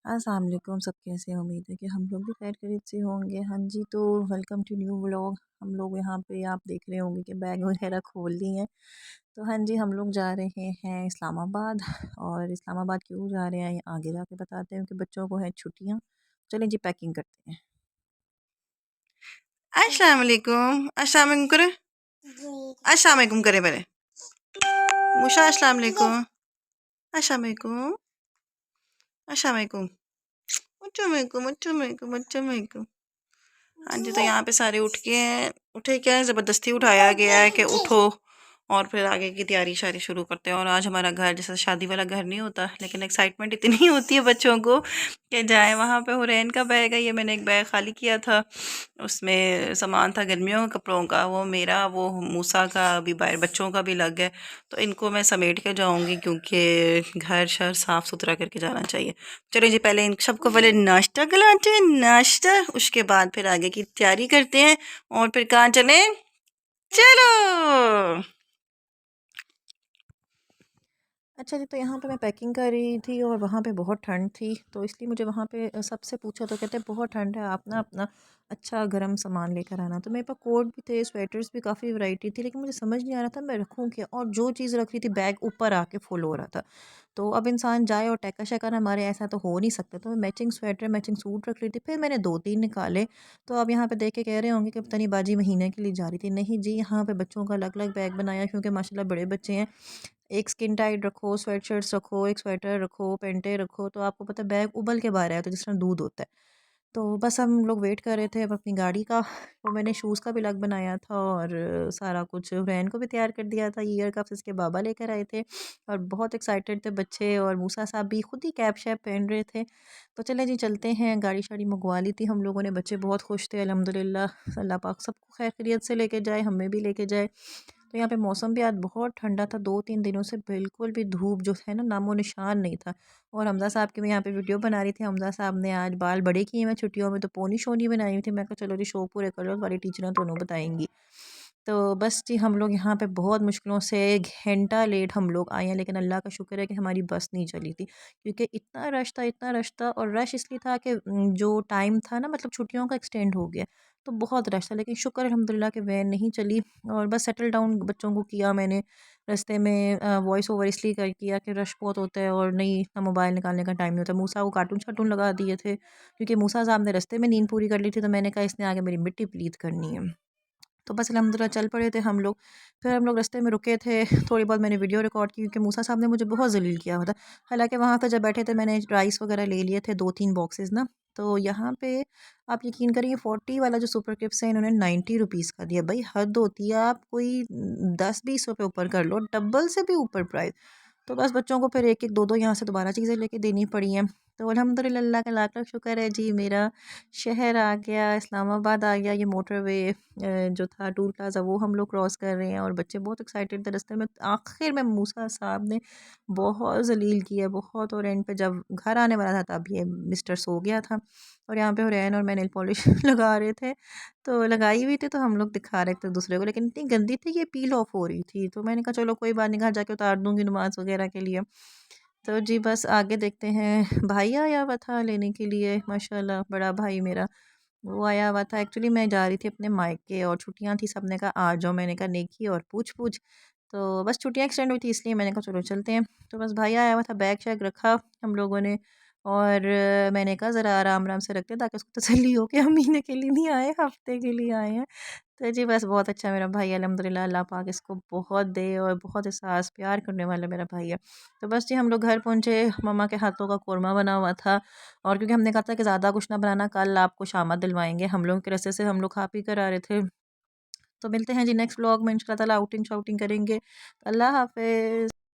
अस्सलाम वालेकुम, सब कैसे हैं? उम्मीद है कि हम लोग भी खैर खैरियत से होंगे। हाँ जी, तो वेलकम टू न्यू व्लॉग। हम लोग यहाँ पे आप देख रहे होंगे कि बैग वगैरह खोल दी हैं। तो हाँ जी, हम लोग जा रहे हैं इस्लामाबाद। और इस्लामाबाद क्यों जा रहे हैं ये आगे जाके बताते हैं कि बच्चों को है छुट्टियाँ। चलें जी, पैकिंग करते हैं। अस्सलाम वालेकुम। अस्सलाम वालेकुम करे। अस्सलाम वालेकुम करे पहले। मुशा अस्सलाम वालेकुम। अस्सलाम वालेकुम। अस्सलाम वालेकुम। मुच्चो वालेकुम, मुच्चो वालेकुम, मुच्चो वालेकुम। हाँ जी, तो यहाँ पे सारे उठ के हैं। उठे क्या है, ज़बरदस्ती उठाया गया है कि उठो और फिर आगे की तैयारी शारी शुरू करते हैं। और आज हमारा घर जैसे शादी वाला घर नहीं होता, लेकिन एक्साइटमेंट इतनी होती है बच्चों को कि जाए वहाँ पे। हुरैन का बैग है ये, मैंने एक बैग खाली किया था, उसमें सामान था गर्मियों के कपड़ों का, वो मेरा, वो मूसा का, अभी बाहर बच्चों का भी लग है। तो इनको मैं समेट के जाऊँगी क्योंकि घर शहर साफ़ सुथरा करके जाना चाहिए। चलो जी, पहले इन सबको पहले नाश्ता खिलाते हैं, नाश्ता, उसके बाद फिर आगे की तैयारी करते हैं। और फिर कहाँ चले, चलो। अच्छा जी, तो यहाँ पे मैं पैकिंग कर रही थी और वहाँ पे बहुत ठंड थी, तो इसलिए मुझे वहाँ पे सबसे पूछा तो कहते हैं बहुत ठंड है, आप ना अपना अच्छा गर्म सामान लेकर आना। तो मेरे पास कोट भी थे, स्वेटर्स भी, काफ़ी वैरायटी थी, लेकिन मुझे समझ नहीं आ रहा था मैं रखूँ क्या। और जो चीज़ रख रही थी बैग ऊपर आके फुल हो रहा था। तो अब इंसान जाए और टैका शैका ना मारे, ऐसा तो हो नहीं सकता। तो मैं मैचिंग स्वेटर मैचिंग सूट रख रही थी, फिर मैंने दो तीन निकाले। तो अब यहाँ पे देख के कह रहे होंगे कि पता नहीं बाजी महीने के लिए जा रही थी। नहीं जी, यहाँ पे बच्चों का अलग अलग बैग बनाया, क्योंकि माशाल्लाह बड़े बच्चे हैं। एक स्किन टाइट रखो, स्वेटशर्ट्स रखो, एक स्वेटर रखो, पैंटें रखो, तो आपको पता है बैग उबल के बाहर आया तो जिस तरह दूध होता है। तो बस हम लोग वेट कर रहे थे अब अपनी गाड़ी का। तो मैंने शूज़ का भी अलग बनाया था और सारा कुछ रैन को भी तैयार कर दिया था। ईयर कप्स इसके बाबा लेकर आए थे और बहुत एक्साइटेड थे बच्चे, और मूसा साहब भी खुद ही कैप शैप पहन रहे थे। तो चले जी चलते हैं, गाड़ी शाड़ी मंगवा ली थी हम लोगों ने, बच्चे बहुत खुश थे अल्हम्दुलिल्लाह। अल्लाह पाक सबको खैर खैरियत से लेके जाए, हमें भी लेके जाए। तो यहाँ पे मौसम भी आज बहुत ठंडा था, 2-3 दिनों से बिल्कुल भी धूप जो है ना नामो निशान नहीं था। और हमज़ा साहब की मैं यहाँ पे वीडियो बना रही थी। हमज़ा साहब ने आज बाल बड़े किए हैं छुट्टियों में, तो पोनी शोनी बनाई हुई थी। मैं कहा चलो जी शो पूरे कर लो, हमारी टीचरें दोनों बताएंगी। तो बस जी हम लोग यहाँ पे बहुत मुश्किलों से घंटा लेट हम लोग आए हैं, लेकिन अल्लाह का शुक्र है कि हमारी बस नहीं चली थी, क्योंकि इतना रश था, इतना रश था। और रश इसलिए था कि जो टाइम था ना, मतलब छुट्टियों का एक्सटेंड हो गया, तो बहुत रश था। लेकिन शुक्र अल्हम्दुलिल्लाह कि वैन नहीं चली। और बस सेटल डाउन बच्चों को किया मैंने रास्ते में। वॉइस ओवर इसलिए कर किया कि रश बहुत होता है और नहीं ना मोबाइल निकालने का टाइम नहीं होता। मूसा को कार्टून शार्टून लगा दिए थे, क्योंकि मूसा साहब ने रास्ते में नींद पूरी कर ली थी, तो मैंने कहा इसने आगे मेरी मिट्टी प्लीत करनी है। तो बस अल्हम्दुलिल्लाह चल पड़े थे हम लोग। फिर हम लोग रास्ते में रुके थे, थोड़ी बहुत मैंने वीडियो रिकॉर्ड की, क्योंकि मूसा साहब ने मुझे बहुत ज़लील किया हुआ था। हालाँकि वहाँ पे जब बैठे थे मैंने राइस वगैरह ले लिए थे 2-3 बॉक्सेस ना। तो यहाँ पे आप यकीन करिए 40 वाला जो सुपर क्रिप्स है इन्होंने 90 रुपीज़ का दिया। भाई हद होती है, आप कोई 10-20 रुपए ऊपर कर लो, डबल से भी ऊपर प्राइस। तो बस बच्चों को फिर एक-एक, दो-दो यहाँ से दोबारा चीज़ें लेके देनी पड़ी हैं। तो अल्हम्दुलिल्लाह अल्लाह का लाख-लाख शुक्र है जी, मेरा शहर आ गया, इस्लामाबाद आ गया। ये मोटरवे जो था टूल प्लाज़ा, वो हम लोग क्रॉस कर रहे हैं और बच्चे बहुत एक्साइटेड थे रास्ते में। आखिर में मूसा साहब ने बहुत ज़लील किया, बहुत। और एंड पे जब घर आने वाला था तब ये मिस्टर सो गया था। और यहाँ पे हुरैन और मैं नेल पॉलिश लगा रहे थे, तो लगाई हुई थी, तो हम लोग दिखा रहे थे दूसरे को, लेकिन इतनी गंदी थी कि पील ऑफ हो रही थी। तो मैंने कहा चलो कोई बात नहीं, घर जाके उतार दूँगी नमाज़ वगैरह के लिए। तो जी बस आगे देखते हैं। भाई आया हुआ था लेने के लिए, माशाल्लाह बड़ा भाई मेरा, वो आया हुआ था। एक्चुअली मैं जा रही थी अपने मायके और छुट्टियां थी, सबने कहा आ जाओ। मैंने कहा नेकी और पूछ पूछ। तो बस छुट्टियां एक्सटेंड हुई थी, इसलिए मैंने कहा चलो चलते हैं। तो बस भाई आया हुआ था, बैग शैग रखा हम लोगों ने। और मैंने कहा ज़रा आराम आराम से रखते, ताकि उसको तसल्ली हो कि हम महीने के लिए नहीं आए, हफ्ते के लिए आए हैं। तो जी बस बहुत अच्छा मेरा भाई है अल्हम्दुलिल्लाह, अल्लाह पाक इसको बहुत दे, और बहुत एहसास प्यार करने वाला मेरा भाई है। तो बस जी हम लोग घर पहुँचे, मम्मा के हाथों का कौरमा बना हुआ था। और क्योंकि हमने कहा था कि ज़्यादा कुछ ना बनाना, कल आपको शामत दिलवाएंगे, हम लोग के रास्ते से हम लोग खा पी कर आ रहे थे। तो मिलते हैं जी नेक्स्ट व्लॉग में, इंशाल्लाह ताला आउटिंग शाउटिंग करेंगे। अल्लाह हाफ़िज़।